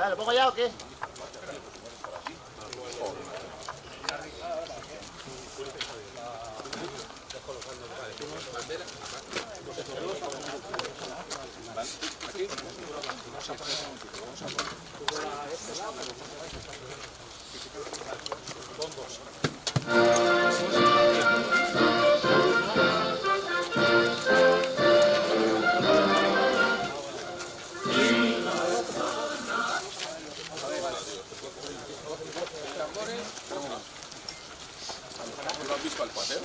¿Lo pongo ya o qué? ¿No has visto al patero?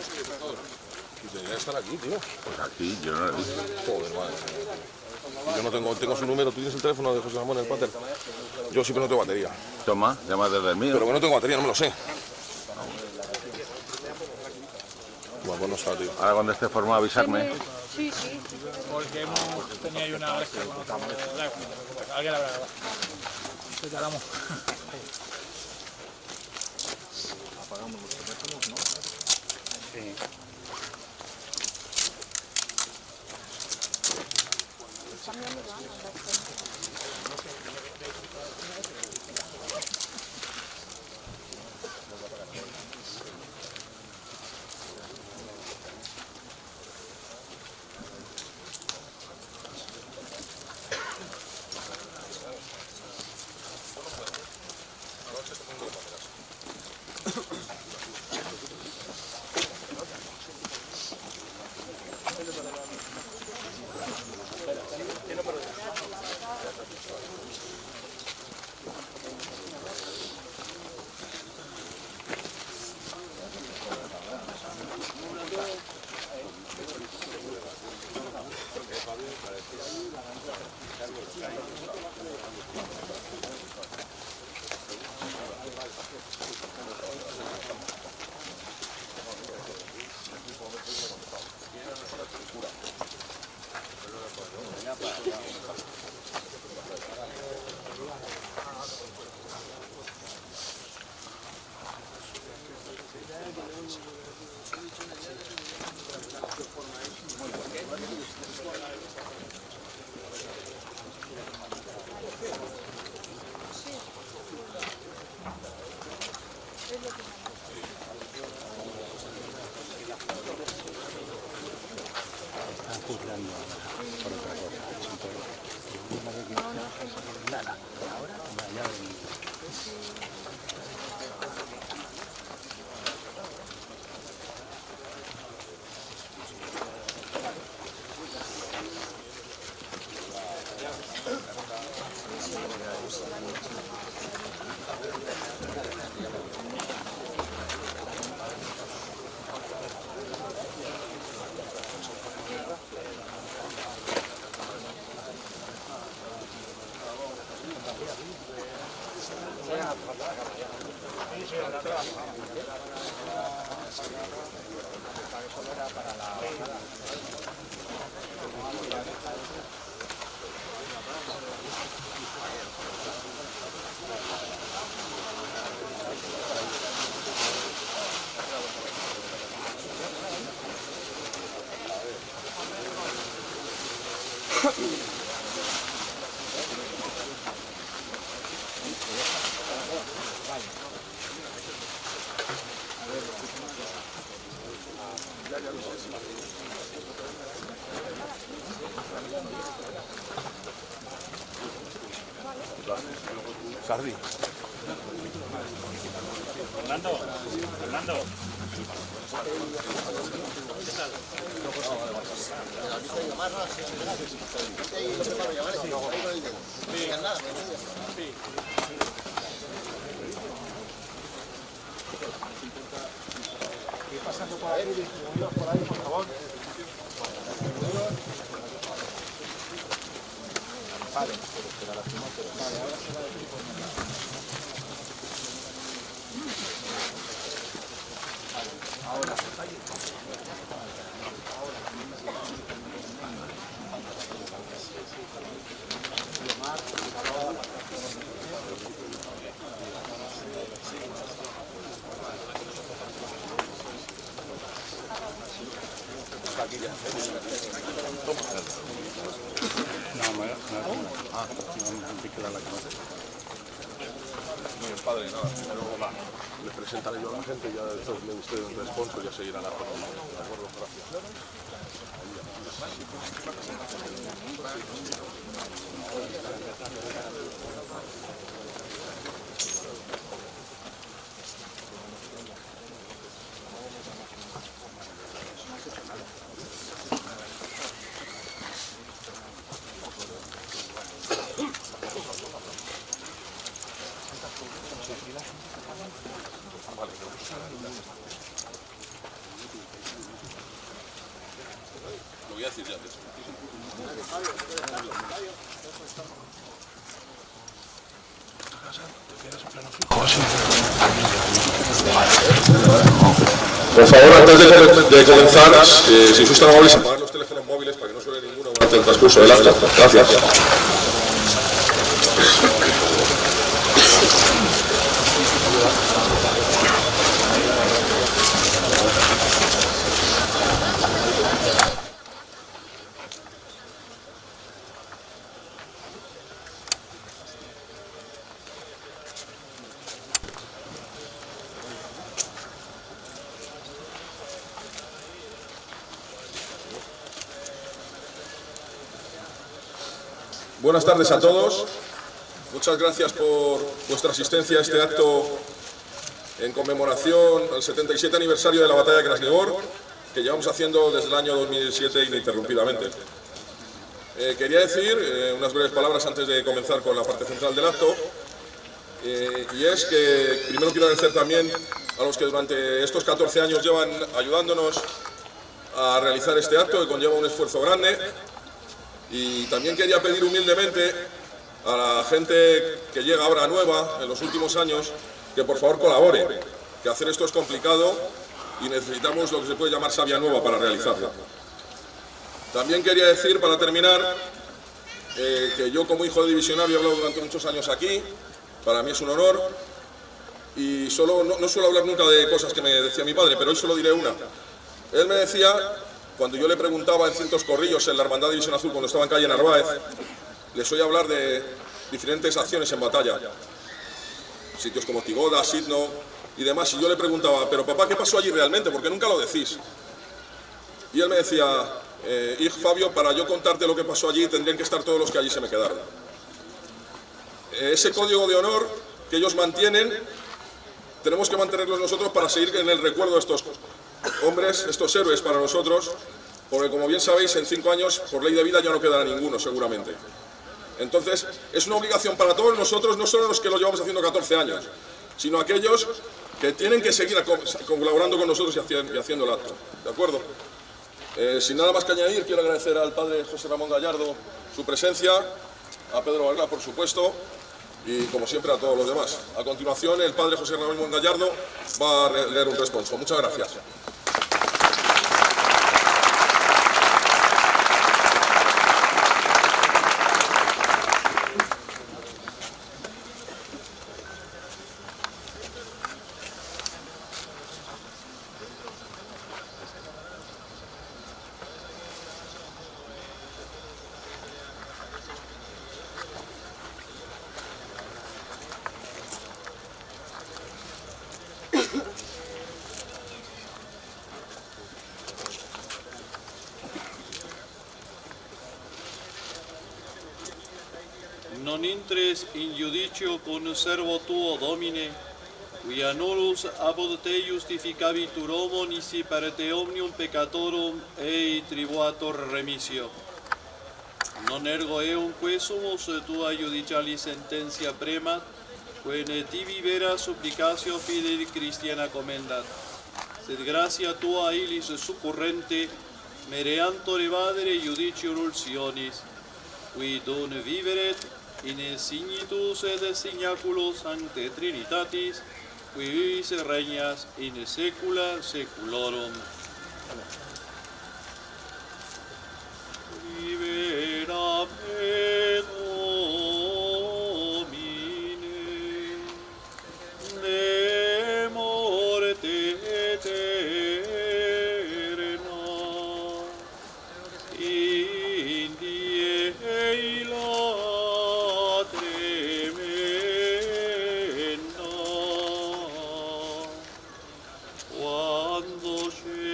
Debería estar aquí, tío. Pues aquí, yo no lo he visto. Joder, madre. Yo no tengo su número. ¿Tú tienes el teléfono de José Ramón, el pater? Yo sí, pero no tengo batería. Toma, llama desde el mío. Pero que no tengo batería, no me lo sé. Bueno, pues no está, tío. Ahora cuando esté formado avisarme. Sí, sí. Porque tenía ahí una alergia con otra. Alguien la habrá grabado. Te llamamos. Apagamos los teléfonos, ¿no? Sí. Sardi. Fernando. ¿Qué tal? Sí. Pasando por ahí, distribuidos por ahí, por favor. Muy bien, padre, nada, primero le presentaré yo a la gente y ya después le usted un responso y ya seguirá la forma. ¿De acuerdo? Gracias. Lo voy a decir ya. Por favor, antes de comenzar, si sois tan amables, apagar los teléfonos móviles para que no suene ninguno durante el transcurso del acto. Gracias. Buenas tardes a todos. Muchas gracias por vuestra asistencia a este acto en conmemoración al 77 aniversario de la batalla de Krasnivor, que llevamos haciendo desde el año 2007 ininterrumpidamente. Quería decir unas breves palabras antes de comenzar con la parte central del acto, y es que primero quiero agradecer también a los que durante estos 14 años llevan ayudándonos a realizar este acto, que conlleva un esfuerzo grande. Y también quería pedir humildemente a la gente que llega ahora nueva, en los últimos años, que por favor colabore, que hacer esto es complicado y necesitamos lo que se puede llamar savia nueva para realizarlo. También quería decir, para terminar, que yo como hijo de divisionario he hablado durante muchos años aquí, para mí es un honor, y no suelo hablar nunca de cosas que me decía mi padre, pero hoy solo diré una. Él me decía, cuando yo le preguntaba en cientos corrillos en la Hermandad de División Azul, cuando estaba en calle Narváez, les oía hablar de diferentes acciones en batalla, sitios como Tigoda, Sidno y demás, y yo le preguntaba, pero papá, ¿qué pasó allí realmente? Porque nunca lo decís. Y él me decía, Fabio, para yo contarte lo que pasó allí, tendrían que estar todos los que allí se me quedaron. Ese código de honor que ellos mantienen, tenemos que mantenerlos nosotros para seguir en el recuerdo de estos hombres, estos héroes para nosotros, porque como bien sabéis, en 5 años, por ley de vida, ya no quedará ninguno, seguramente. Entonces, es una obligación para todos nosotros, no solo los que lo llevamos haciendo 14 años, sino aquellos que tienen que seguir colaborando con nosotros y haciendo el acto. ¿De acuerdo? Sin nada más que añadir, quiero agradecer al padre José Ramón Gallardo su presencia, a Pedro Varela, por supuesto, y como siempre a todos los demás. A continuación, el padre José Ramón Gallardo va a leer un responso. Muchas gracias. Non intres in judicio con servo tuo, Domine, qui annulus apud te justificabitur homo nisi per te omnium peccatorum ei tribuator remissio. Non ergo eum que sumus tua judiciali sententia premat, que ne tibi vera supplicatio fidei Christiana commendat. Sed gratia tua illis succurrente, mereantor evadere judicio ulcionis, qui don viveret in signitus et signaculos sancte Trinitatis, qui vivis et regnas in saecula saeculorum. Libera me, Domine, de morte eterna, in die eila tremenda, quando sceli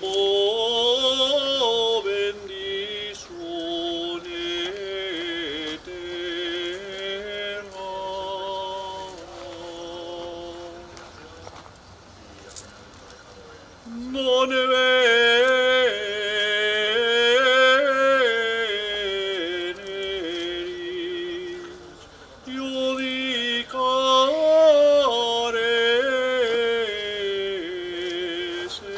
moven di suone eterna. Non veneris judicare seculum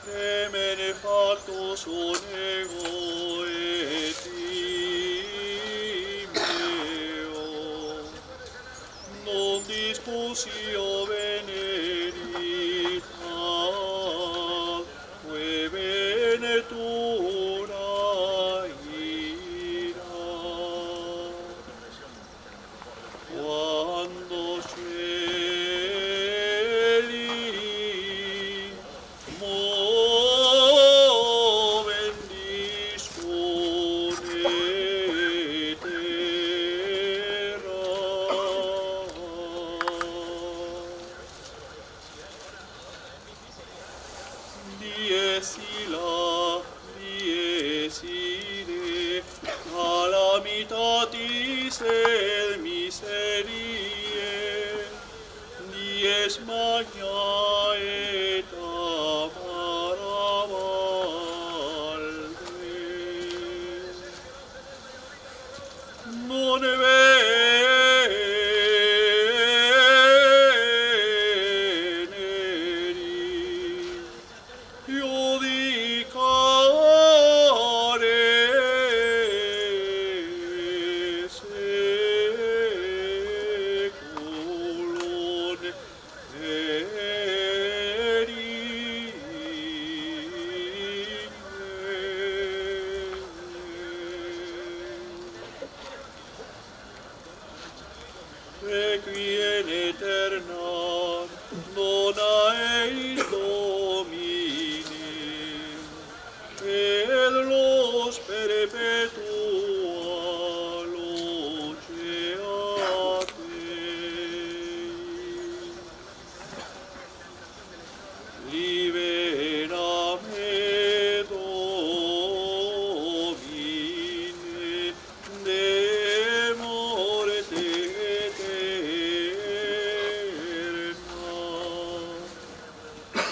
Emene factus unego et timeo, non discussio veneritat, que venetura ira. Quando sceli moven di suone terra. Dies illa, dies ire, calamitatis et miseriae, dies magna et amara valde. Non veneris judicare seculum Requiem eterna dona eis Domine, et los perpetua luce a te. Libera me, Domine, de morte eterna,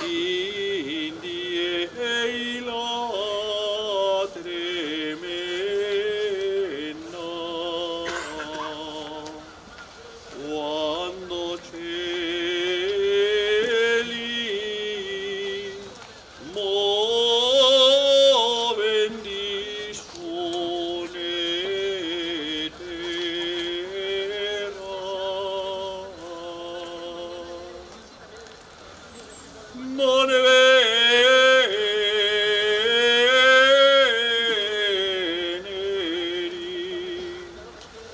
in die eila tremenda, quando cieli moven di suone terra. Non veneris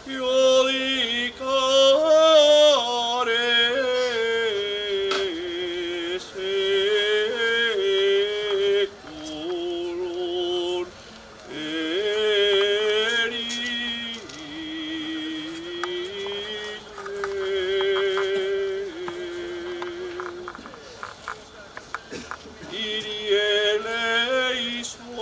judicare seculum Kyrie eleison,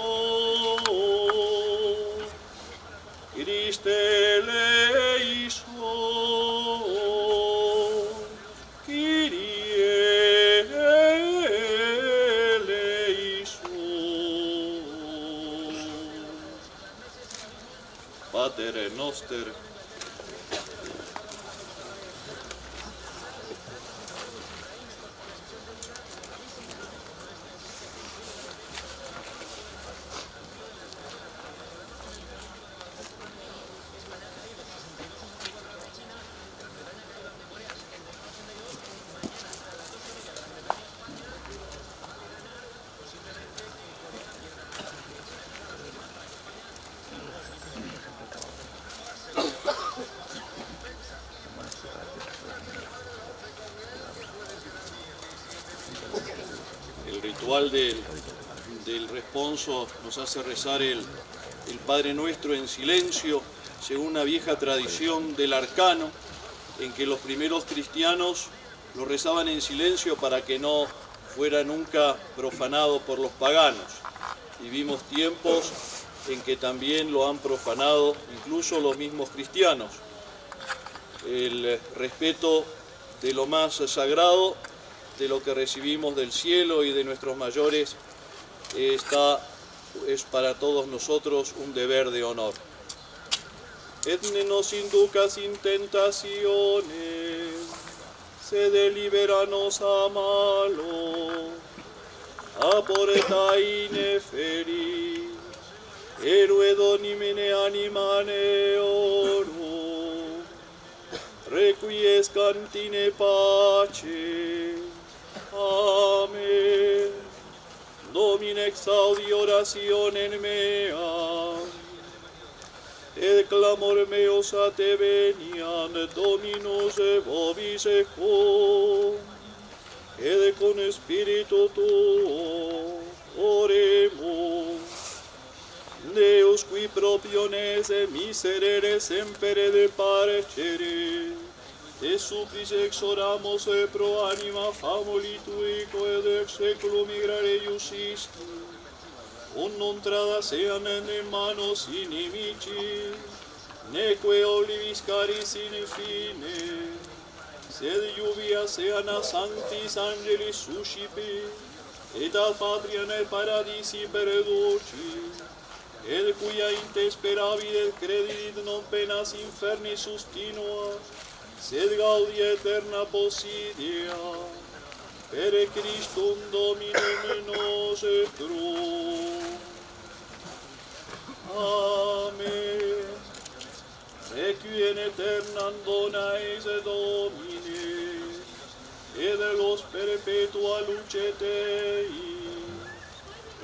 Christe eleison, Kyrie eleison. Noster. El ritual del responso nos hace rezar el Padre Nuestro en silencio, según una vieja tradición del arcano, en que los primeros cristianos lo rezaban en silencio para que no fuera nunca profanado por los paganos. Vivimos tiempos en que también lo han profanado incluso los mismos cristianos. El respeto de lo más sagrado, de lo que recibimos del cielo y de nuestros mayores, es para todos nosotros un deber de honor. Et ne nos inducas in tentaciones, sed liberanos a malo, aporta ineferi, héroe donimine animane oro, requies cantine pace. Amén. Domine exaudi orationem meam, et clamor meos a te veniam, Dominus vobis ecum, et con spiritu tuo oremus. Deus qui propiones miserere semper de parcere, te supplice exoramos pro anima famuli tui, quod ex seculum migrare iusisti. Non trada sean en manos inimici, neque olivis caris in fine, sed lluvia sean a sanctis angelis suscipi, et ad patriam et paradisi perduci, et cuia intesperavid et credidit non penas inferni sustinua, sed gaudia eterna posidia, per Christum Dominum nostrum. Amen. Requiem aeternam dona eis Domine, et de los perpetua luce Tei,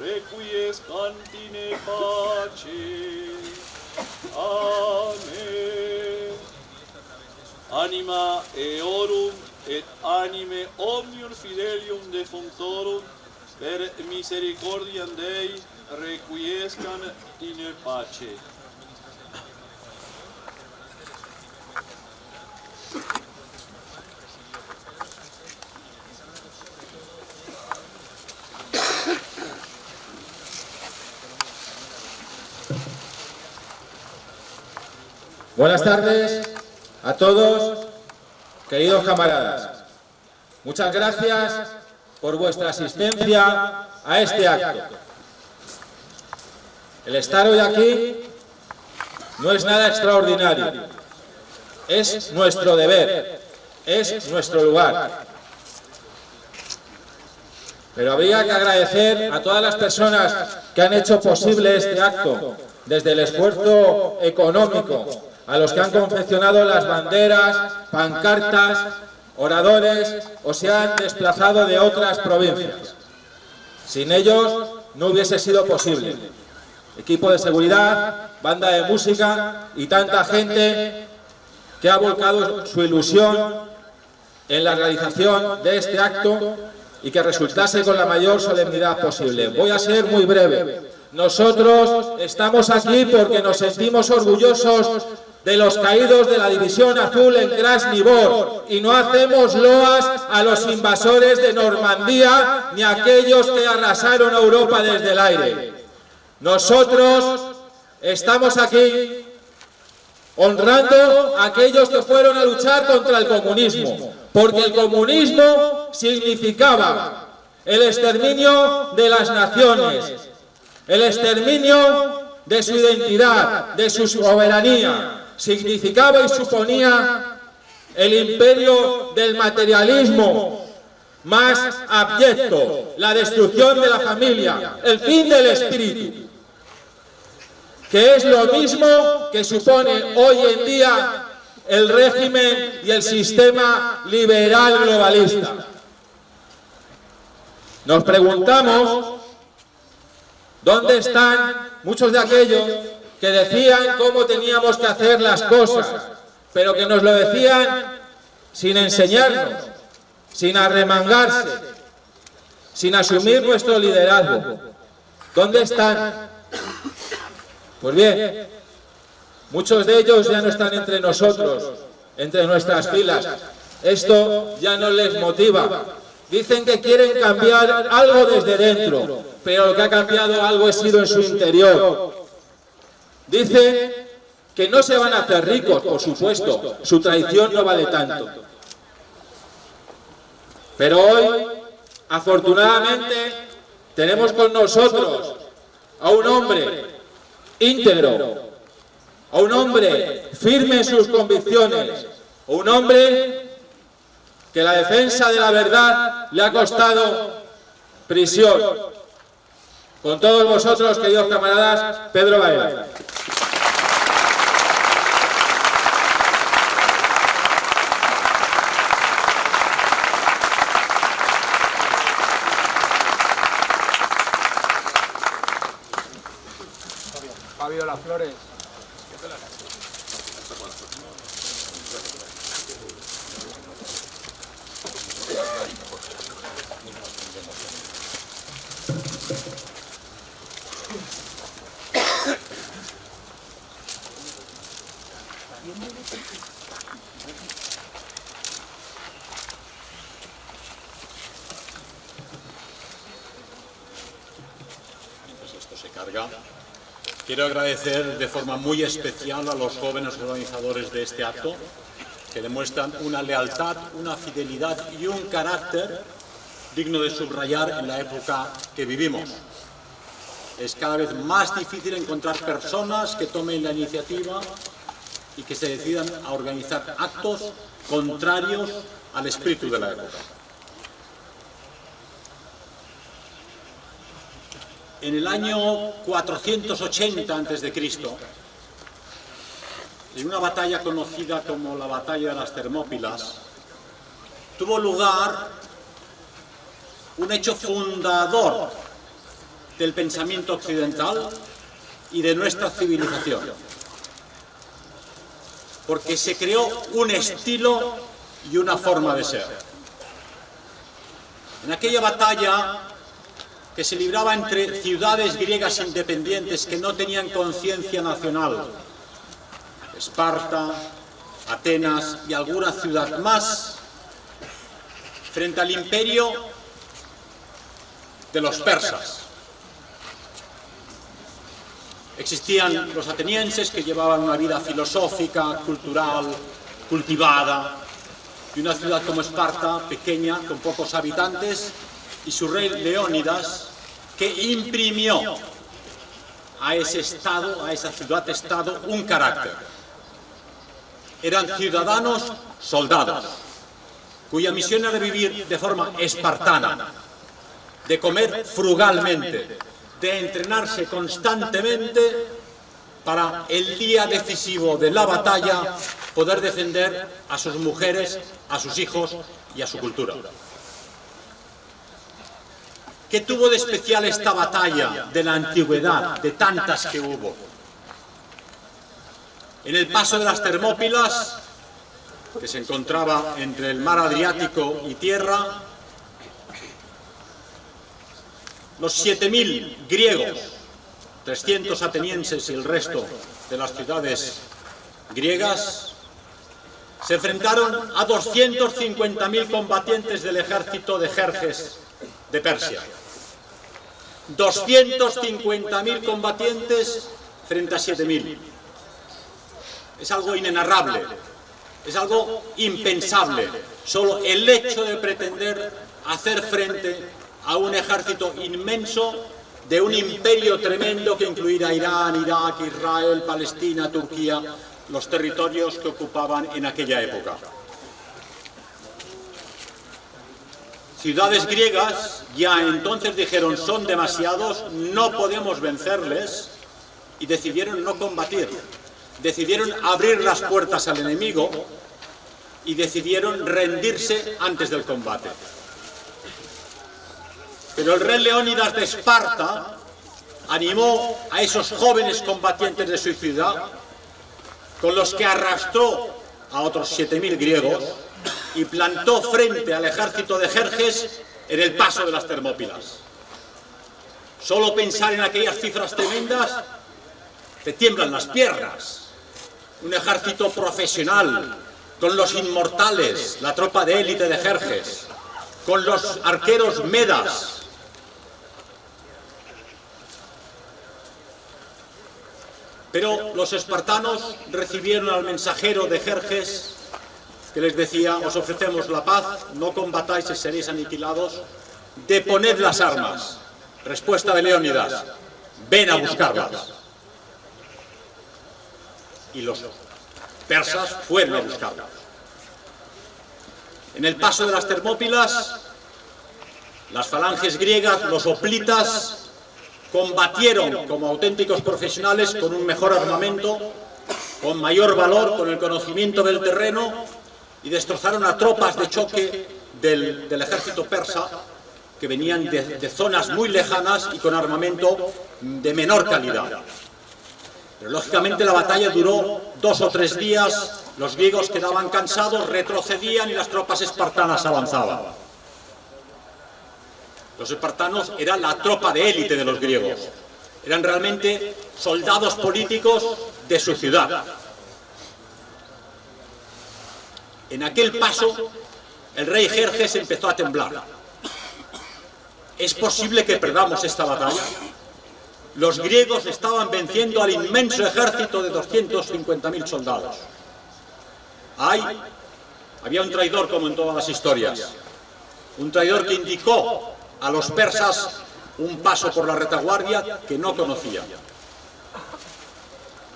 requies cantine pace. Amen. Anima eorum et anime omnium fidelium defunctorum per misericordiam Dei requiescant in pace. Buenas tardes a todos, queridos camaradas. Muchas gracias por vuestra asistencia a este acto. El estar hoy aquí no es nada extraordinario. Es nuestro deber, es nuestro lugar. Pero habría que agradecer a todas las personas que han hecho posible este acto, desde el esfuerzo económico, a los que han confeccionado las banderas, pancartas, oradores o se han desplazado de otras provincias. Sin ellos no hubiese sido posible. Equipo de seguridad, banda de música y tanta gente que ha volcado su ilusión en la realización de este acto y que resultase con la mayor solemnidad posible. Voy a ser muy breve. Nosotros estamos aquí porque nos sentimos orgullosos de los caídos de la División Azul en Krasny Bor y no hacemos loas a los invasores de Normandía ni a aquellos que arrasaron a Europa desde el aire. Nosotros estamos aquí honrando a aquellos que fueron a luchar contra el comunismo, porque el comunismo significaba el exterminio de las naciones, el exterminio de su identidad, de su soberanía, significaba y suponía el imperio del materialismo más abyecto, la destrucción de la familia, el fin del espíritu, que es lo mismo que supone hoy en día el régimen y el sistema liberal globalista. Nos preguntamos dónde están muchos de aquellos que decían cómo teníamos que hacer las cosas, pero que nos lo decían sin enseñarnos, sin arremangarse, sin asumir nuestro liderazgo. ¿Dónde están? Pues bien, muchos de ellos ya no están entre nosotros, entre nuestras filas. Esto ya no les motiva. Dicen que quieren cambiar algo desde dentro, pero lo que ha cambiado algo ha sido en su interior. Dicen que no se van a hacer ricos, por supuesto, su traición no vale tanto. Pero hoy, afortunadamente, tenemos con nosotros a un hombre íntegro, a un hombre firme en sus convicciones, a un hombre que la defensa de la verdad le ha costado prisión. Con todos vosotros, queridos camaradas, Pedro Baena. Fabiola Flores. Esto se carga. Quiero agradecer de forma muy especial a los jóvenes organizadores de este acto, que demuestran una lealtad, una fidelidad y un carácter digno de subrayar en la época que vivimos. Es cada vez más difícil encontrar personas que tomen la iniciativa y que se decidan a organizar actos contrarios al espíritu de la época. En el año 480 a.C., en una batalla conocida como la Batalla de las Termópilas, tuvo lugar un hecho fundador del pensamiento occidental y de nuestra civilización, porque se creó un estilo y una forma de ser. En aquella batalla, que se libraba entre ciudades griegas independientes que no tenían conciencia nacional, Esparta, Atenas y alguna ciudad más, frente al imperio de los persas. Existían los atenienses, que llevaban una vida filosófica, cultural, cultivada, y una ciudad como Esparta, pequeña, con pocos habitantes, y su rey Leónidas, que imprimió a ese estado, a esa ciudad-estado, un carácter. Eran ciudadanos soldados, cuya misión era vivir de forma espartana, de comer frugalmente, de entrenarse constantemente para el día decisivo de la batalla poder defender a sus mujeres, a sus hijos y a su cultura. ¿Qué tuvo de especial esta batalla de la antigüedad, de tantas que hubo? En el paso de las Termópilas, que se encontraba entre el mar Adriático y tierra, los 7.000 griegos, 300 atenienses y el resto de las ciudades griegas, se enfrentaron a 250.000 combatientes del ejército de Jerjes de Persia. 250.000 combatientes frente a 7.000. Es algo inenarrable, es algo impensable. Solo el hecho de pretender hacer frente a un ejército inmenso de un imperio tremendo que incluirá Irán, Irak, Israel, Palestina, Turquía, los territorios que ocupaban en aquella época. Ciudades griegas ya entonces dijeron: son demasiados, no podemos vencerles, y decidieron no combatir. Decidieron abrir las puertas al enemigo y decidieron rendirse antes del combate. Pero el rey Leónidas de Esparta animó a esos jóvenes combatientes de su ciudad, con los que arrastró a otros 7.000 griegos y plantó frente al ejército de Jerjes en el paso de las Termópilas. Solo pensar en aquellas cifras tremendas te tiemblan las piernas. Un ejército profesional, con los inmortales, la tropa de élite de Jerjes, con los arqueros medas. Pero los espartanos recibieron al mensajero de Jerjes, que les decía: os ofrecemos la paz, no combatáis y seréis aniquilados, deponed las armas. Respuesta de Leónidas: ven a buscarlas. Y los persas fueron a buscarlas. En el paso de las Termópilas, las falanges griegas, los hoplitas, combatieron como auténticos profesionales, con un mejor armamento, con mayor valor, con el conocimiento del terreno, y destrozaron a tropas de choque del ejército persa, que venían de zonas muy lejanas y con armamento de menor calidad. Pero lógicamente la batalla duró 2 o 3 días, los griegos quedaban cansados, retrocedían y las tropas espartanas avanzaban. Los espartanos eran la tropa de élite de los griegos, eran realmente soldados políticos de su ciudad. En aquel paso, el rey Jerjes empezó a temblar. ¿Es posible que perdamos esta batalla? Los griegos estaban venciendo al inmenso ejército de 250.000 soldados. Había un traidor, como en todas las historias, un traidor que indicó a los persas un paso por la retaguardia que no conocían.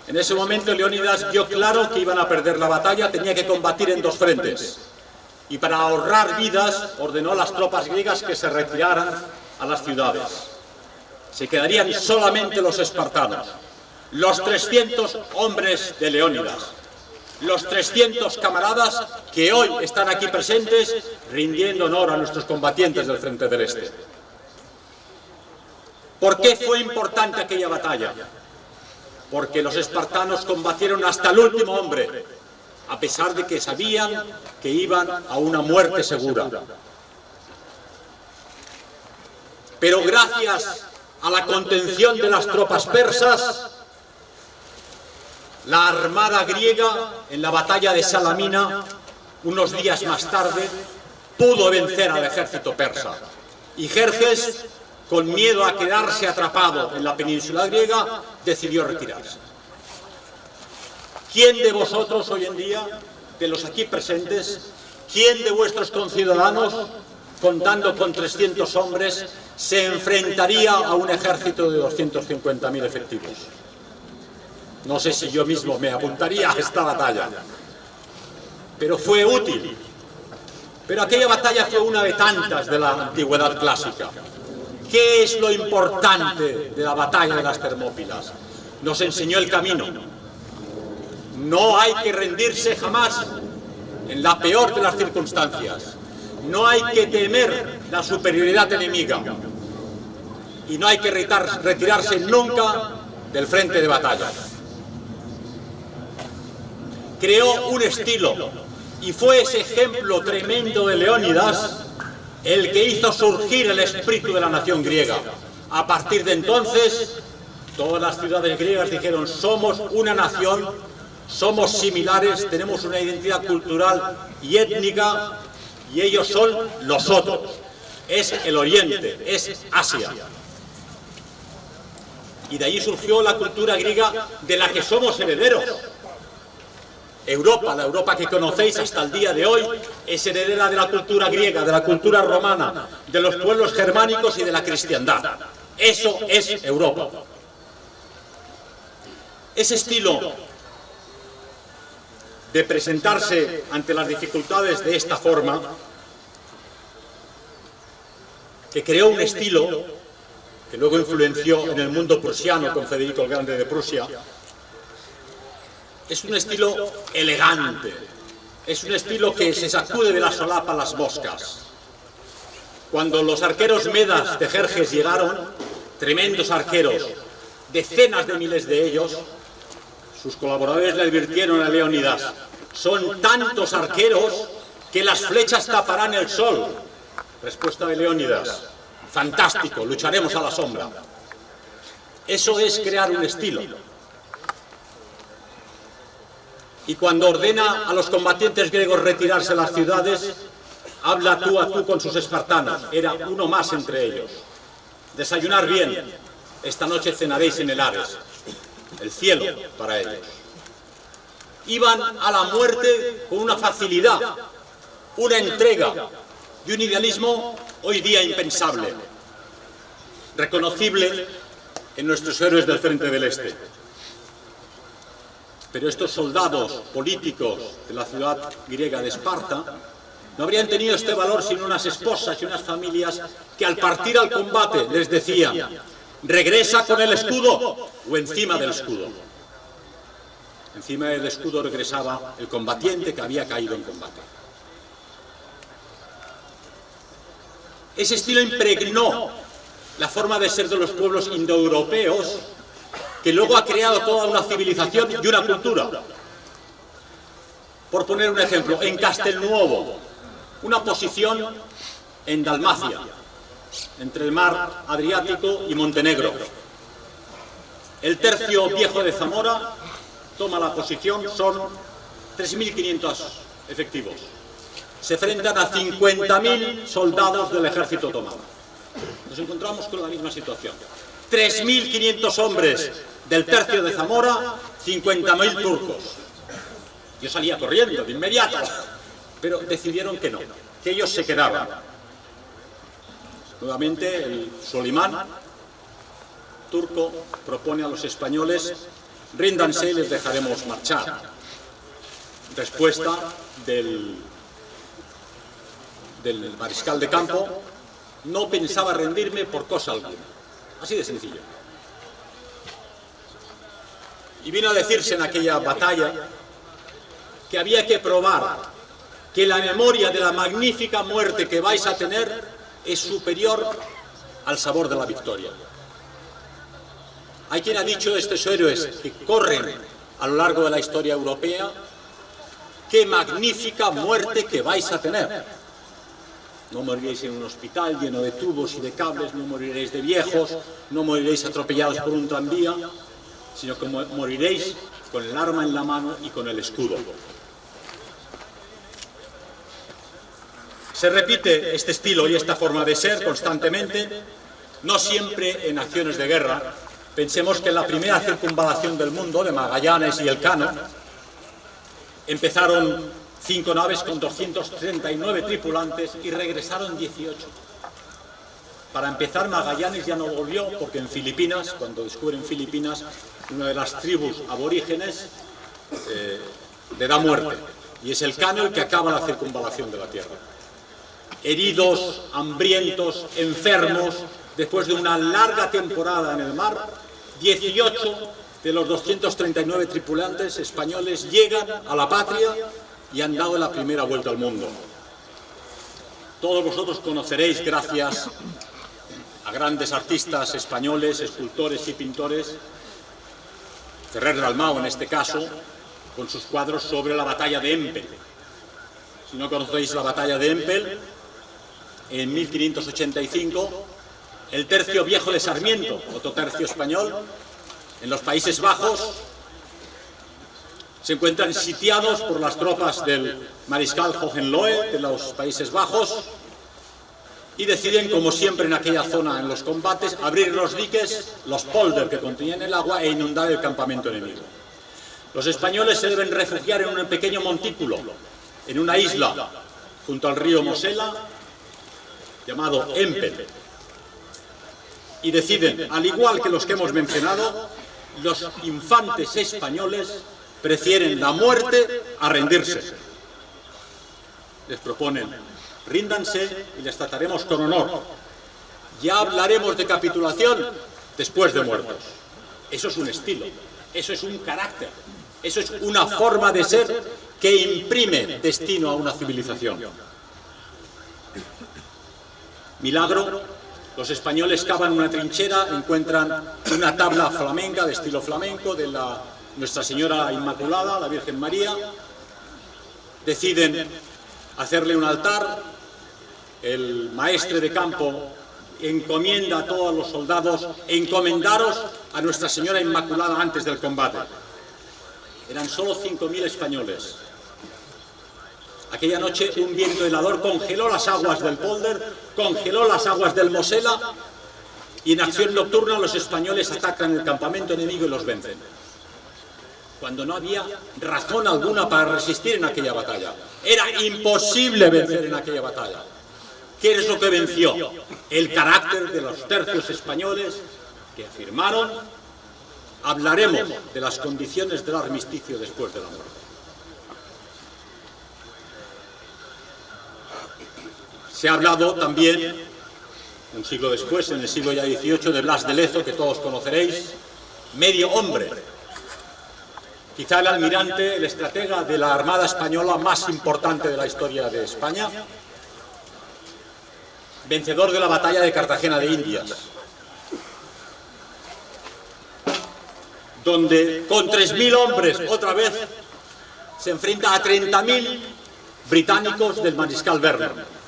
En ese momento Leónidas vio claro que iban a perder la batalla, tenía que combatir en 2 frentes. Y para ahorrar vidas ordenó a las tropas griegas que se retiraran a las ciudades. Se quedarían solamente los espartanos, los 300 hombres de Leónidas, los 300 camaradas que hoy están aquí presentes rindiendo honor a nuestros combatientes del Frente del Este. ¿Por qué fue importante aquella batalla? Porque los espartanos combatieron hasta el último hombre, a pesar de que sabían que iban a una muerte segura. Pero gracias a la contención de las tropas persas, la armada griega, en la batalla de Salamina, unos días más tarde, pudo vencer al ejército persa. Y Jerjes, con miedo a quedarse atrapado en la península griega, decidió retirarse. ¿Quién de vosotros hoy en día, de los aquí presentes, quién de vuestros conciudadanos, contando con 300 hombres, se enfrentaría a un ejército de 250.000 efectivos? No sé si yo mismo me apuntaría a esta batalla, pero fue útil. Pero aquella batalla fue una de tantas de la antigüedad clásica. ¿Qué es lo importante de la batalla de las Termópilas? Nos enseñó el camino. No hay que rendirse jamás en la peor de las circunstancias. No hay que temer la superioridad enemiga. Y no hay que retirarse nunca del frente de batalla. Creó un estilo, y fue ese ejemplo tremendo de Leónidas el que hizo surgir el espíritu de la nación griega. A partir de entonces, todas las ciudades griegas dijeron: somos una nación, somos similares, tenemos una identidad cultural y étnica, y ellos son los otros. Es el Oriente, es Asia. Y de allí surgió la cultura griega de la que somos herederos. Europa, la Europa que conocéis hasta el día de hoy, es heredera de la cultura griega, de la cultura romana, de los pueblos germánicos y de la cristiandad. Eso es Europa. Ese estilo de presentarse ante las dificultades de esta forma, que creó un estilo que luego influenció en el mundo prusiano con Federico el Grande de Prusia. Es un estilo elegante, es un estilo que se sacude de la solapa las moscas. Cuando los arqueros medas de Jerjes llegaron, tremendos arqueros, decenas de miles de ellos, sus colaboradores le advirtieron a Leónidas: son tantos arqueros que las flechas taparán el sol. Respuesta de Leónidas: fantástico, lucharemos a la sombra. Eso es crear un estilo. Y cuando ordena a los combatientes griegos retirarse a las ciudades, habla tú a tú con sus espartanos. Era uno más entre ellos. Desayunar bien. Esta noche cenaréis en el Ares. El cielo para ellos. Iban a la muerte con una facilidad, una entrega y un idealismo hoy día impensable, reconocible en nuestros héroes del Frente del Este. Pero estos soldados políticos de la ciudad griega de Esparta no habrían tenido este valor sin unas esposas y unas familias que al partir al combate les decían: regresa con el escudo o encima del escudo. Encima del escudo regresaba el combatiente que había caído en combate. Ese estilo impregnó la forma de ser de los pueblos indoeuropeos, que luego ha creado toda una civilización y una cultura. Por poner un ejemplo, en Castelnuovo, una posición en Dalmacia, entre el mar Adriático y Montenegro. El tercio viejo de Zamora toma la posición, son 3.500 efectivos. Se enfrentan a 50.000 soldados del ejército otomano. Nos encontramos con la misma situación. 3.500 hombres del tercio de Zamora, 50.000 turcos. Yo salía corriendo de inmediato, pero decidieron que no, que ellos se quedaban. Nuevamente el Solimán turco propone a los españoles: ríndanse y les dejaremos marchar. Respuesta del mariscal de campo: no pensaba rendirme por cosa alguna. Así de sencillo. Y vino a decirse en aquella batalla que había que probar que la memoria de la magnífica muerte que vais a tener es superior al sabor de la victoria. Hay quien ha dicho de estos héroes que corren a lo largo de la historia europea: qué magnífica muerte que vais a tener. No moriréis en un hospital lleno de tubos y de cables, no moriréis de viejos, no moriréis atropellados por un tranvía, sino que moriréis con el arma en la mano y con el escudo. Se repite este estilo y esta forma de ser constantemente, no siempre en acciones de guerra. Pensemos que en la primera circunvalación del mundo, de Magallanes y Elcano, empezaron 5 naves con 239 tripulantes y regresaron 18. Para empezar, Magallanes ya no volvió porque en Filipinas, cuando descubren Filipinas, una de las tribus aborígenes le da muerte. Y es Elcano el que acaba la circunvalación de la Tierra. Heridos, hambrientos, enfermos, después de una larga temporada en el mar, 18 de los 239 tripulantes españoles llegan a la patria y han dado la primera vuelta al mundo. Todos vosotros conoceréis, gracias a grandes artistas españoles, escultores y pintores, Ferrer Dalmau en este caso, con sus cuadros sobre la batalla de Empel. Si no conocéis la batalla de Empel, en 1585, el tercio viejo de Sarmiento, otro tercio español, en los Países Bajos, se encuentran sitiados por las tropas del mariscal Hohenlohe de los Países Bajos y deciden, como siempre en aquella zona en los combates, abrir los diques, los polder que contenían el agua, e inundar el campamento enemigo. Los españoles se deben refugiar en un pequeño montículo, en una isla junto al río Mosela, llamado Empel. Y deciden, al igual que los que hemos mencionado, los infantes españoles prefieren la muerte a rendirse. Les proponen, ríndanse y les trataremos con honor. Ya hablaremos de capitulación después de muertos. Eso es un estilo, eso es un carácter, eso es una forma de ser que imprime destino a una civilización. Milagro, los españoles cavan una trinchera, encuentran una tabla flamenca, de estilo flamenco, de Nuestra Señora Inmaculada, la Virgen María, deciden hacerle un altar, el maestre de campo encomienda a todos los soldados, encomendaros a Nuestra Señora Inmaculada antes del combate. Eran solo 5.000 españoles. Aquella noche un viento helador congeló las aguas del Polder, congeló las aguas del Mosela, y en acción nocturna los españoles atacan el campamento enemigo y los vencen. Cuando no había razón alguna para resistir en aquella batalla. Era imposible vencer en aquella batalla. ¿Qué es lo que venció? El carácter de los tercios españoles que afirmaron: hablaremos de las condiciones del armisticio después de la muerte. Se ha hablado también, un siglo después, en el siglo ya XVIII, de Blas de Lezo, que todos conoceréis, medio hombre. Quizá el almirante, el estratega de la Armada Española más importante de la historia de España, vencedor de la batalla de Cartagena de Indias, donde con 3.000 hombres, otra vez, se enfrenta a 30.000 británicos del mariscal Vernon.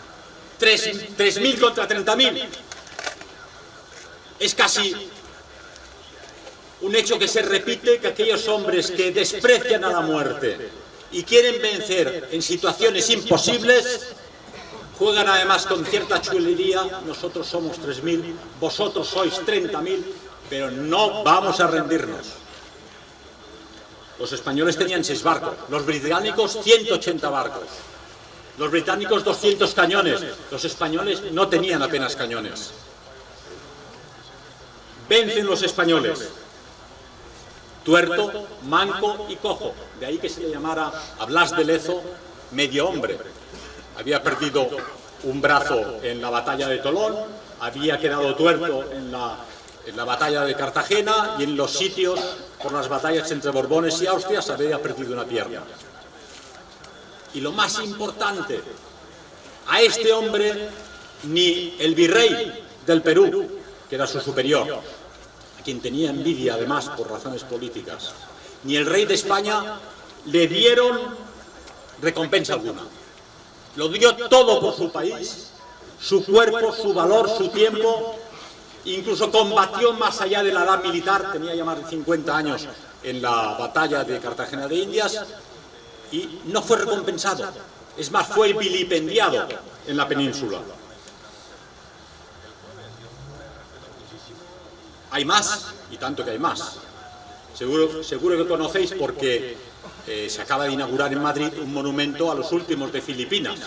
3.000 contra 30.000. Es casi un hecho que se repite, que aquellos hombres que desprecian a la muerte y quieren vencer en situaciones imposibles, juegan además con cierta chulería: nosotros somos 3.000, vosotros sois 30.000, pero no vamos a rendirnos. Los españoles tenían 6 barcos, los británicos 180 barcos. Los británicos 200 cañones, los españoles no tenían apenas cañones. Vencen los españoles, tuerto, manco y cojo. De ahí que se le llamara a Blas de Lezo medio hombre. Había perdido un brazo en la batalla de Tolón, había quedado tuerto en la batalla de Cartagena, y en los sitios por las batallas entre Borbones y Austrias había perdido una pierna. Y lo más importante, a este hombre ni el virrey del Perú, que era su superior, a quien tenía envidia además por razones políticas, ni el rey de España le dieron recompensa alguna. Lo dio todo por su país, su cuerpo, su valor, su tiempo. Incluso combatió más allá de la edad militar, tenía ya más de 50 años en la batalla de Cartagena de Indias, y no fue recompensado. Es más, fue vilipendiado en la península. Hay más, y tanto que hay más. Seguro que conocéis, porque se acaba de inaugurar en Madrid un monumento a los últimos de Filipinas,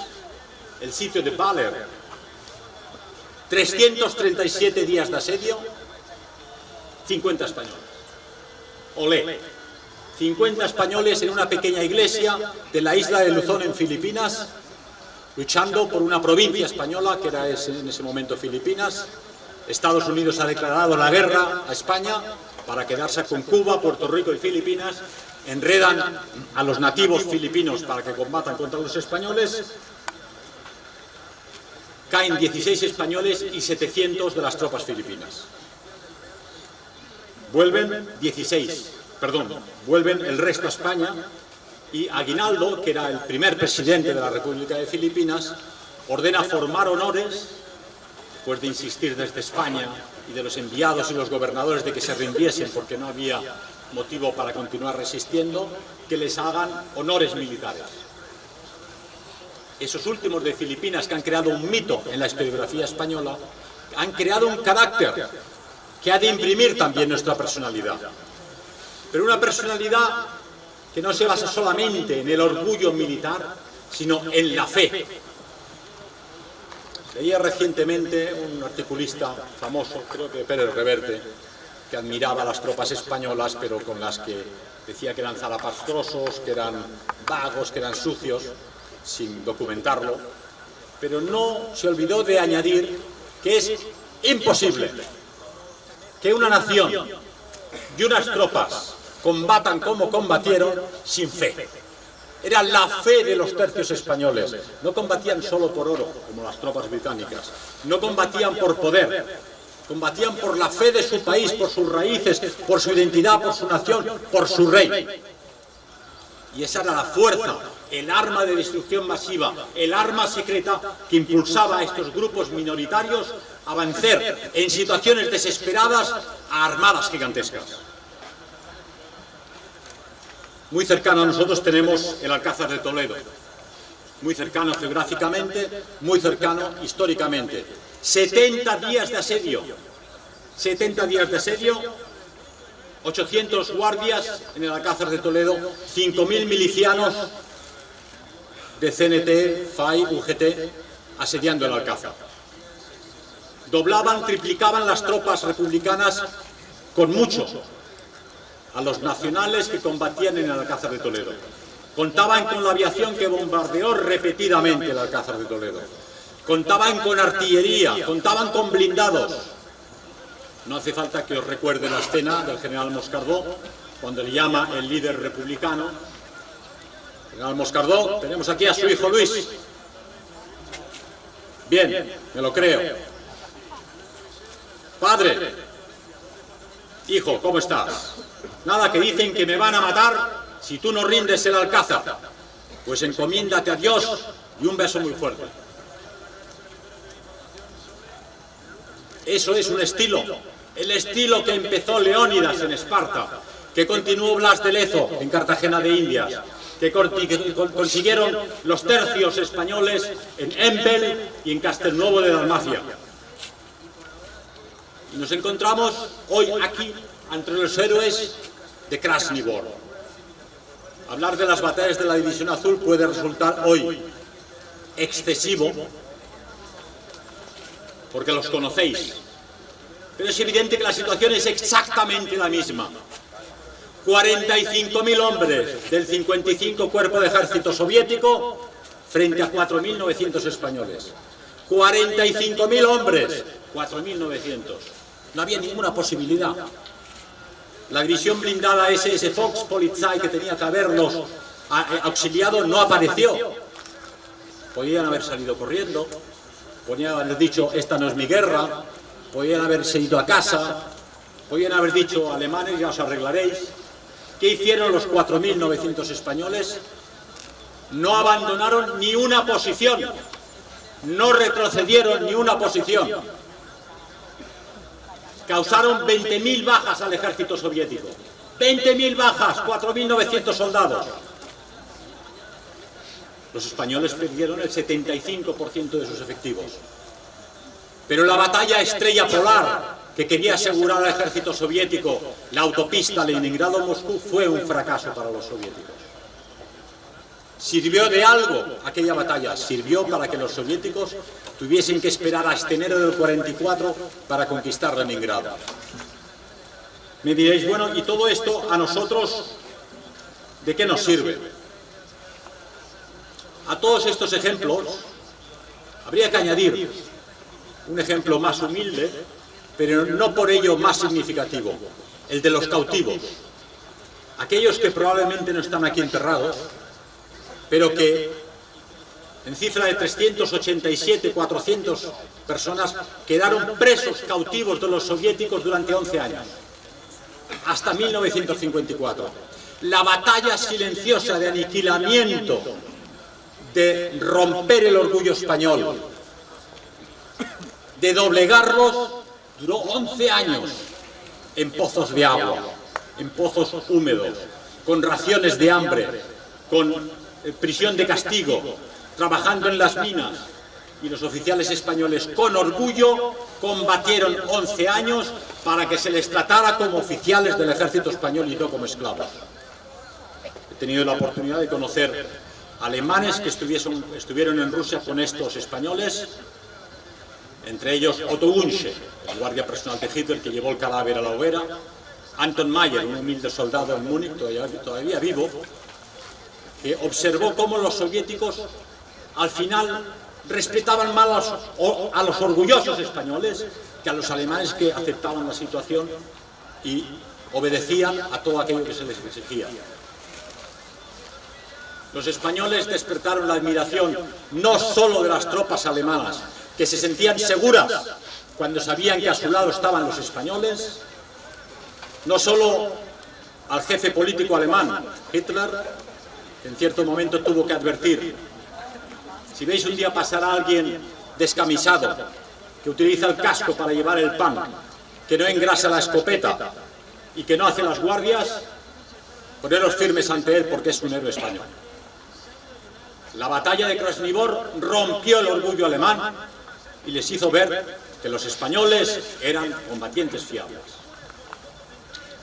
el sitio de Baler. 337 días de asedio, 50 españoles. Olé. 50 españoles en una pequeña iglesia de la isla de Luzón en Filipinas, luchando por una provincia española que era en ese momento Filipinas. Estados Unidos ha declarado la guerra a España para quedarse con Cuba, Puerto Rico y Filipinas. Enredan a los nativos filipinos para que combatan contra los españoles. Caen 16 españoles y 700 de las tropas filipinas. Vuelven el resto a España, y Aguinaldo, que era el primer presidente de la República de Filipinas, ordena formar honores, después de insistir desde España y de los enviados y los gobernadores de que se rindiesen porque no había motivo para continuar resistiendo, que les hagan honores militares. Esos últimos de Filipinas, que han creado un mito en la historiografía española, han creado un carácter que ha de imprimir también nuestra personalidad. Pero una personalidad que no se basa solamente en el orgullo militar, sino en la fe. Leía recientemente un articulista famoso, creo que Pérez Reverte, que admiraba a las tropas españolas, pero con las que decía que eran zarapastrosos, que eran vagos, que eran sucios, sin documentarlo, pero no se olvidó de añadir que es imposible que una nación y unas tropas combatan como combatieron sin fe. Era la fe de los tercios españoles. No combatían solo por oro, como las tropas británicas. No combatían por poder. Combatían por la fe de su país, por sus raíces, por su identidad, por su nación, por su rey. Y esa era la fuerza, el arma de destrucción masiva, el arma secreta que impulsaba a estos grupos minoritarios a vencer en situaciones desesperadas a armadas gigantescas. Muy cercano a nosotros tenemos el Alcázar de Toledo, muy cercano geográficamente, muy cercano históricamente. 70 días de asedio, 70 días de asedio, 800 guardias en el Alcázar de Toledo, 5.000 milicianos de CNT, FAI, UGT, asediando el Alcázar. Doblaban, triplicaban las tropas republicanas con mucho a los nacionales que combatían en el Alcázar de Toledo. Contaban con la aviación que bombardeó repetidamente el Alcázar de Toledo. Contaban con artillería, contaban con blindados. No hace falta que os recuerde la escena del general Moscardó, cuando le llama el líder republicano. General Moscardó, tenemos aquí a su hijo Luis. Bien, me lo creo. Padre, hijo, ¿cómo estás? Nada, que dicen que me van a matar si tú no rindes el Alcázar. Pues encomiéndate a Dios y un beso muy fuerte. Eso es un estilo, el estilo que empezó Leónidas en Esparta, que continuó Blas de Lezo en Cartagena de Indias, que consiguieron los tercios españoles en Empel y en Castelnuovo de Dalmacia. Y nos encontramos hoy aquí entre los héroes de Krasny Bor. Hablar de las batallas de la División Azul puede resultar hoy excesivo, porque los conocéis. Pero es evidente que la situación es exactamente la misma. 45.000 hombres del 55 Cuerpo de Ejército Soviético frente a 4.900 españoles. 45.000 hombres, 4.900. No había ninguna posibilidad. La división blindada SS Volkspolizei, que tenía que haberlos auxiliado, no apareció. Podían haber salido corriendo, podían haber dicho, esta no es mi guerra, podían haberse ido a casa, podían haber dicho, alemanes, ya os arreglaréis. ¿Qué hicieron los 4.900 españoles? No abandonaron ni una posición, no retrocedieron ni una posición. Causaron 20.000 bajas al ejército soviético. 20.000 bajas, 4.900 soldados. Los españoles perdieron el 75% de sus efectivos. Pero la batalla Estrella Polar, que quería asegurar al ejército soviético la autopista Leningrado-Moscú, fue un fracaso para los soviéticos. ¿Sirvió de algo aquella batalla? Sirvió para que los soviéticos tuviesen que esperar hasta enero del 44 para conquistar Leningrado. Me diréis, bueno, ¿y todo esto a nosotros de qué nos sirve? A todos estos ejemplos habría que añadir un ejemplo más humilde, pero no por ello más significativo, el de los cautivos. Aquellos que probablemente no están aquí enterrados, pero que en cifra de 387, 400 personas quedaron presos cautivos de los soviéticos durante 11 años, hasta 1954. La batalla silenciosa de aniquilamiento, de romper el orgullo español, de doblegarlos, duró 11 años en pozos de agua, en pozos húmedos, con raciones de hambre, con prisión de castigo, trabajando en las minas. Y los oficiales españoles con orgullo combatieron 11 años para que se les tratara como oficiales del ejército español y no como esclavos. He tenido la oportunidad de conocer alemanes que estuvieron en Rusia con estos españoles, entre ellos Otto Wünsche, el guardia personal de Hitler que llevó el cadáver a la hoguera, Anton Mayer, un humilde soldado en Múnich, todavía vivo, que observó cómo los soviéticos al final respetaban más a los orgullosos españoles que a los alemanes, que aceptaban la situación y obedecían a todo aquello que se les exigía. Los españoles despertaron la admiración no solo de las tropas alemanas, que se sentían seguras cuando sabían que a su lado estaban los españoles, no solo al jefe político alemán, Hitler, que en cierto momento tuvo que advertir: si veis un día pasar a alguien descamisado, que utiliza el casco para llevar el pan, que no engrasa la escopeta y que no hace las guardias, poneros firmes ante él, porque es un héroe español. La batalla de Krasnivor rompió el orgullo alemán y les hizo ver que los españoles eran combatientes fiables.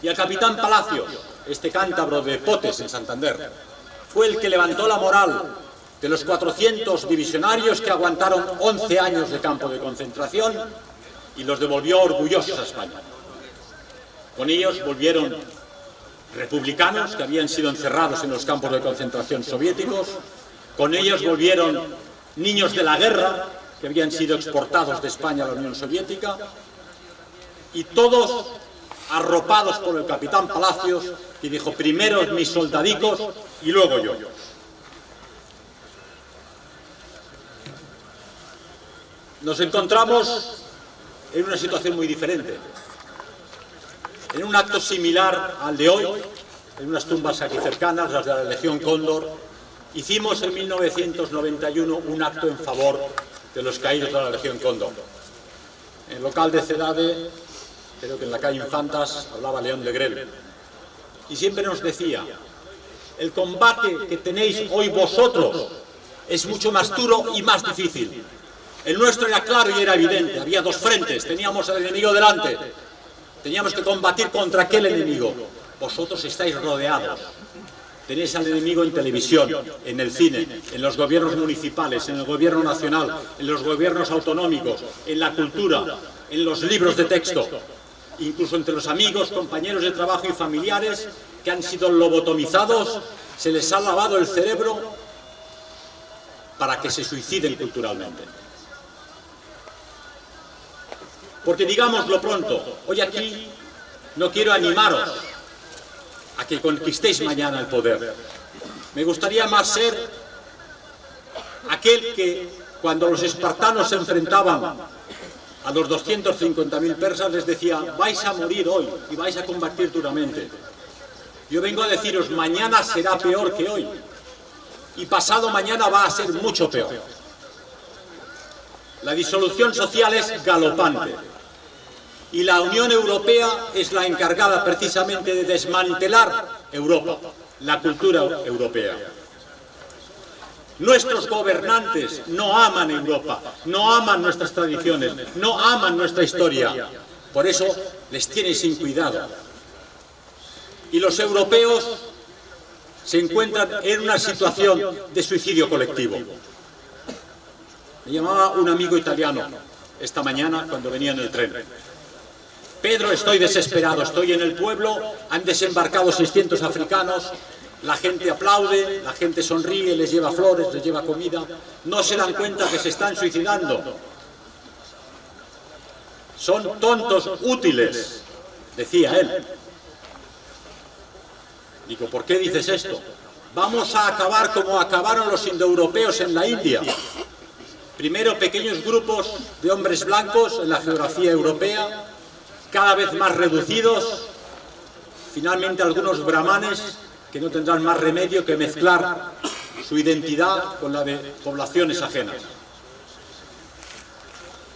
Y el capitán Palacios, este cántabro de Potes en Santander, fue el que levantó la moral de los 400 divisionarios que aguantaron 11 años de campo de concentración y los devolvió orgullosos a España. Con ellos volvieron republicanos que habían sido encerrados en los campos de concentración soviéticos. Con ellos volvieron niños de la guerra que habían sido exportados de España a la Unión Soviética, y todos arropados por el capitán Palacios, que dijo: primero mis soldadicos y luego yo. Nos encontramos en una situación muy diferente, en un acto similar al de hoy, en unas tumbas aquí cercanas, las de la Legión Cóndor. Hicimos en 1991 un acto en favor de los caídos de la Legión Cóndor. En el local de Cedade, creo que en la calle Infantas, hablaba León de Grel. Y siempre nos decía: el combate que tenéis hoy vosotros es mucho más duro y más difícil. El nuestro era claro y era evidente. Había dos frentes, teníamos al enemigo delante. Teníamos que combatir contra aquel enemigo. Vosotros estáis rodeados. Tenéis al enemigo en televisión, en el cine, en los gobiernos municipales, en el gobierno nacional, en los gobiernos autonómicos, en la cultura, en los libros de texto, incluso entre los amigos, compañeros de trabajo y familiares que han sido lobotomizados. Se les ha lavado el cerebro para que se suiciden culturalmente. Porque digámoslo pronto, hoy aquí no quiero animaros a que conquistéis mañana el poder. Me gustaría más ser aquel que, cuando los espartanos se enfrentaban a los 250.000 persas, les decía: vais a morir hoy y vais a combatir duramente. Yo vengo a deciros: mañana será peor que hoy, y pasado mañana va a ser mucho peor. La disolución social es galopante. Y la Unión Europea es la encargada precisamente de desmantelar Europa, la cultura europea. Nuestros gobernantes no aman Europa, no aman nuestras tradiciones, no aman nuestra historia. Por eso les tienen sin cuidado. Y los europeos se encuentran en una situación de suicidio colectivo. Me llamaba un amigo italiano esta mañana cuando venía en el tren. Pedro, estoy desesperado, estoy en el pueblo, han desembarcado 600 africanos, la gente aplaude, la gente sonríe, les lleva flores, les lleva comida, no se dan cuenta que se están suicidando. Son tontos útiles, decía él. Digo: ¿por qué dices esto? Vamos a acabar como acabaron los indoeuropeos en la India. Primero pequeños grupos de hombres blancos en la geografía europea, cada vez más reducidos, finalmente algunos brahmanes que no tendrán más remedio que mezclar su identidad con la de poblaciones ajenas.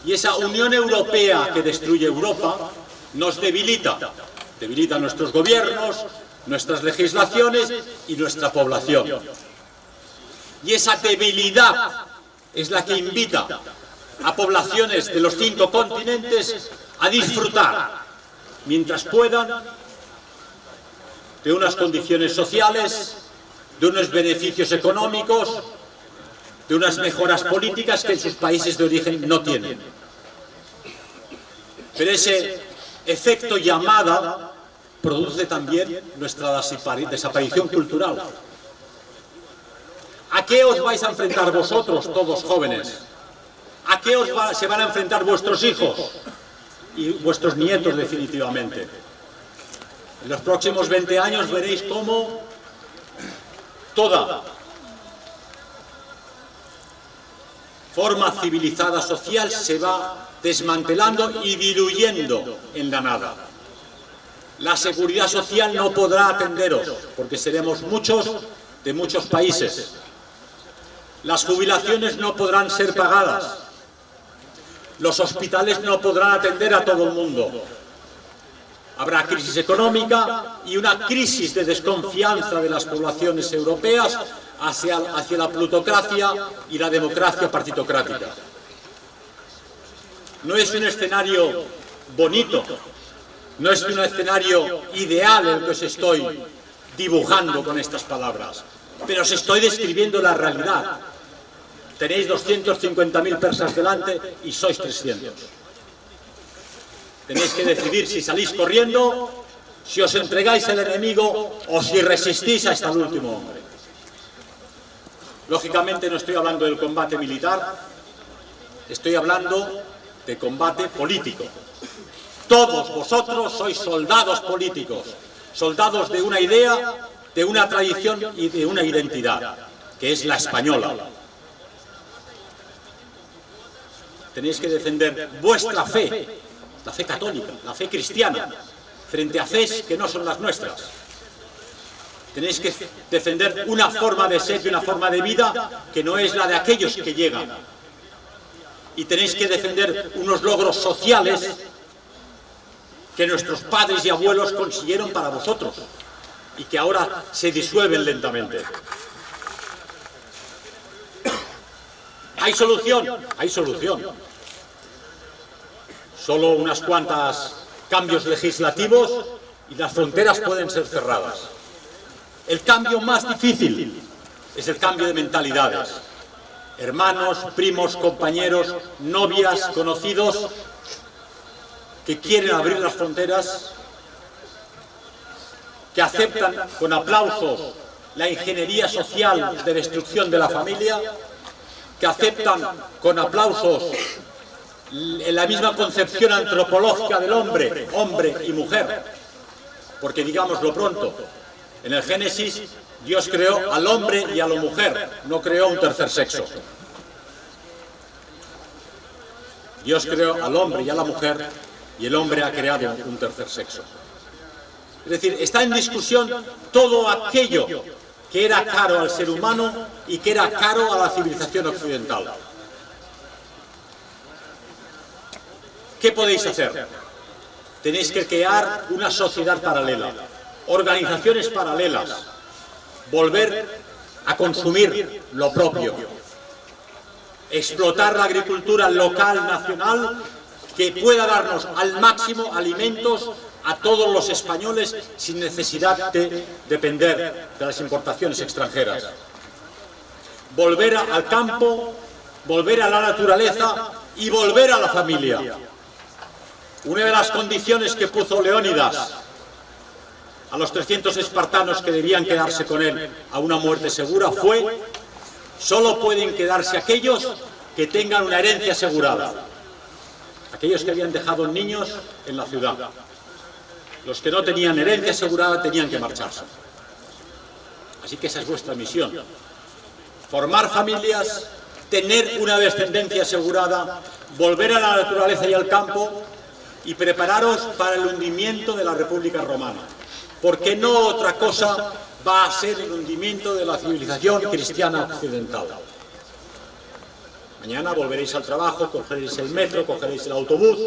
Y esa Unión Europea que destruye Europa nos debilita, debilita nuestros gobiernos, nuestras legislaciones y nuestra población. Y esa debilidad es la que invita a poblaciones de los 5 continentes a disfrutar, mientras puedan, de unas condiciones sociales, de unos beneficios económicos, de unas mejoras políticas que en sus países de origen no tienen. Pero ese efecto llamada produce también nuestra desaparición cultural. ¿A qué os vais a enfrentar vosotros, todos jóvenes? ¿A qué se van a enfrentar vuestros hijos y vuestros nietos definitivamente? En los próximos 20 años veréis cómo toda forma civilizada social se va desmantelando y diluyendo en la nada. La seguridad social no podrá atenderos, porque seremos muchos de muchos países. Las jubilaciones no podrán ser pagadas. Los hospitales no podrán atender a todo el mundo. Habrá crisis económica y una crisis de desconfianza de las poblaciones europeas hacia la plutocracia y la democracia partitocrática. No es un escenario bonito, no es un escenario ideal el que os estoy dibujando con estas palabras, pero os estoy describiendo la realidad. Tenéis 250.000 persas delante y sois 300. Tenéis que decidir si salís corriendo, si os entregáis al enemigo o si resistís hasta el último hombre. Lógicamente no estoy hablando del combate militar, estoy hablando de combate político. Todos vosotros sois soldados políticos, soldados de una idea, de una tradición y de una identidad, que es la española. Tenéis que defender vuestra fe, la fe católica, la fe cristiana, frente a fes que no son las nuestras. Tenéis que defender una forma de ser y una forma de vida que no es la de aquellos que llegan. Y tenéis que defender unos logros sociales que nuestros padres y abuelos consiguieron para vosotros y que ahora se disuelven lentamente. ¿Hay solución? Hay solución. Solo unas cuantas cambios legislativos y las fronteras pueden ser cerradas. El cambio más difícil es el cambio de mentalidades. Hermanos, primos, compañeros, novias, conocidos que quieren abrir las fronteras, que aceptan con aplausos la ingeniería social de destrucción de la familia, que aceptan con aplausos la misma concepción antropológica del hombre, hombre y mujer, porque digámoslo pronto, en el Génesis Dios creó al hombre y a la mujer, no creó un tercer sexo. Dios creó al hombre y a la mujer y el hombre ha creado un tercer sexo. Es decir, está en discusión todo aquello que era caro al ser humano y que era caro a la civilización occidental. ¿Qué podéis hacer? Tenéis que crear una sociedad paralela, organizaciones paralelas, volver a consumir lo propio, explotar la agricultura local, nacional, que pueda darnos al máximo alimentos a todos los españoles sin necesidad de depender de las importaciones extranjeras. Volver al campo, volver a la naturaleza y volver a la familia. Una de las condiciones que puso Leónidas a los 300 espartanos que debían quedarse con él a una muerte segura fue: solo pueden quedarse aquellos que tengan una herencia asegurada. Aquellos que habían dejado niños en la ciudad. Los que no tenían herencia asegurada tenían que marcharse. Así que esa es vuestra misión. Formar familias, tener una descendencia asegurada, volver a la naturaleza y al campo y prepararos para el hundimiento de la República Romana. Porque no otra cosa va a ser el hundimiento de la civilización cristiana occidental. Mañana volveréis al trabajo, cogeréis el metro, cogeréis el autobús,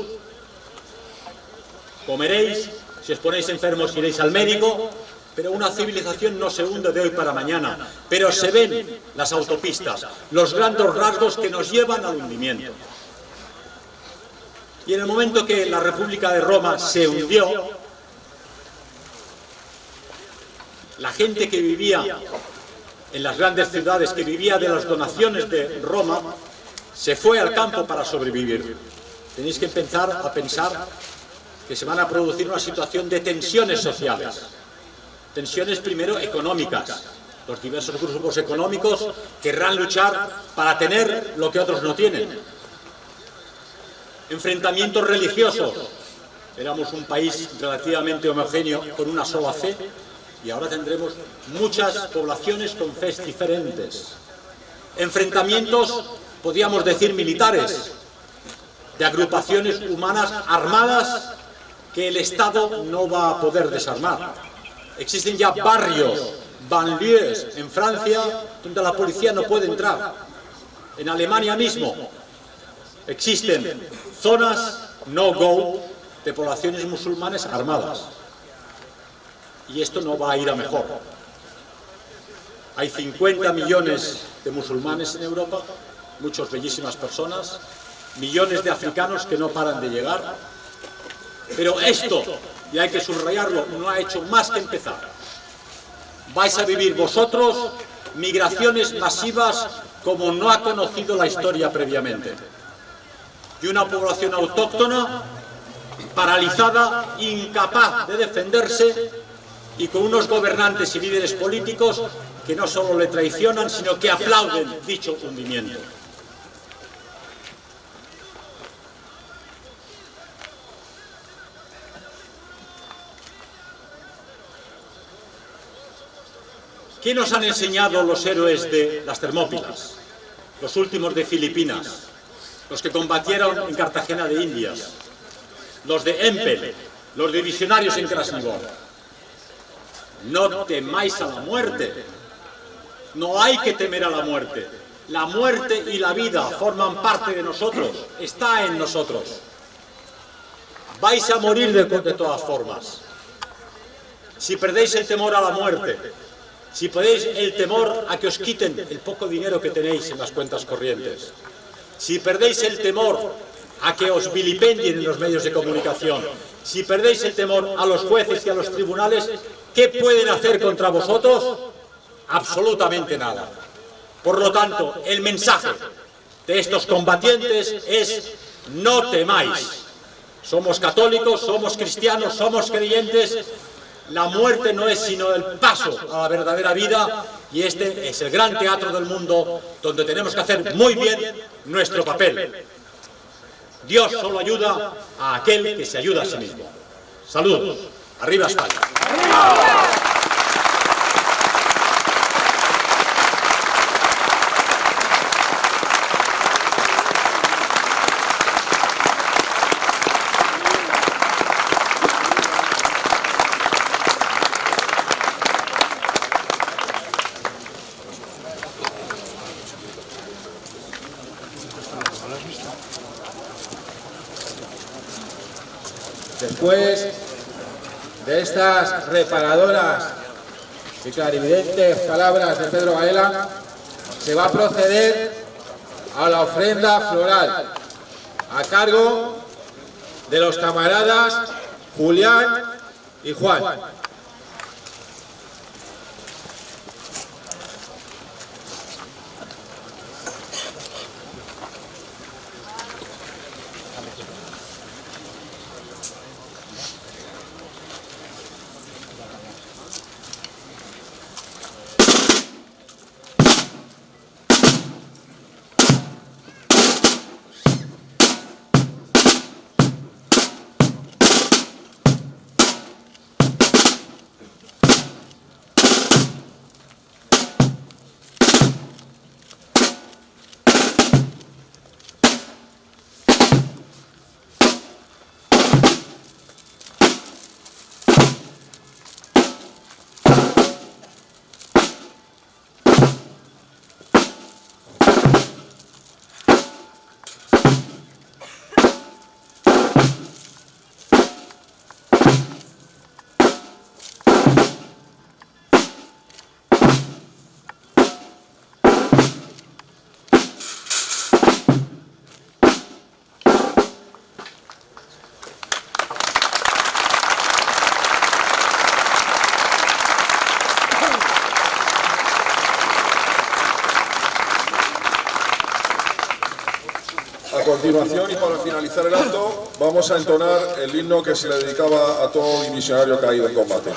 comeréis, si os ponéis enfermos iréis al médico, pero una civilización no se hunde de hoy para mañana, pero se ven las autopistas, los grandes rasgos que nos llevan al hundimiento. Y en el momento que la República de Roma se hundió, la gente que vivía en las grandes ciudades, que vivía de las donaciones de Roma, se fue al campo para sobrevivir. Tenéis que empezar a pensar que se van a producir una situación de tensiones sociales. Tensiones primero económicas. Los diversos grupos económicos querrán luchar para tener lo que otros no tienen. Enfrentamientos religiosos. Éramos un país relativamente homogéneo con una sola fe y ahora tendremos muchas poblaciones con fes diferentes. Enfrentamientos, podríamos decir, militares, de agrupaciones humanas armadas que el Estado no va a poder desarmar. Existen ya barrios, banlieues en Francia, donde la policía no puede entrar. En Alemania mismo existen zonas no-go de poblaciones musulmanes armadas. Y esto no va a ir a mejor. Hay 50 millones de musulmanes en Europa, muchas bellísimas personas, millones de africanos que no paran de llegar. Pero esto, y hay que subrayarlo, no ha hecho más que empezar. Vais a vivir vosotros migraciones masivas como no ha conocido la historia previamente. Y una población autóctona, paralizada, incapaz de defenderse y con unos gobernantes y líderes políticos que no solo le traicionan, sino que aplauden dicho hundimiento. ¿Qué nos han enseñado los héroes de las Termópilas? Los últimos de Filipinas, los que combatieron en Cartagena de Indias, los de Empel, los divisionarios en Krasnivor. No temáis a la muerte. No hay que temer a la muerte. La muerte y la vida forman parte de nosotros, está en nosotros. Vais a morir de todas formas. Si perdéis el temor a la muerte, si perdéis el temor a que os quiten el poco dinero que tenéis en las cuentas corrientes, si perdéis el temor a que os vilipendien en los medios de comunicación, si perdéis el temor a los jueces y a los tribunales, ¿qué pueden hacer contra vosotros? Absolutamente nada. Por lo tanto, el mensaje de estos combatientes es: no temáis. Somos católicos, somos cristianos, somos creyentes. La muerte no es sino el paso a la verdadera vida, y este es el gran teatro del mundo donde tenemos que hacer muy bien nuestro papel. Dios solo ayuda a aquel que se ayuda a sí mismo. Saludos. Arriba España. Después de estas reparadoras y clarividentes palabras de Pedro Baela, se va a proceder a la ofrenda floral a cargo de los camaradas Julián y Juan. A continuación, y para finalizar el acto, vamos a entonar el himno que se le dedicaba a todo divisionario caído en combate.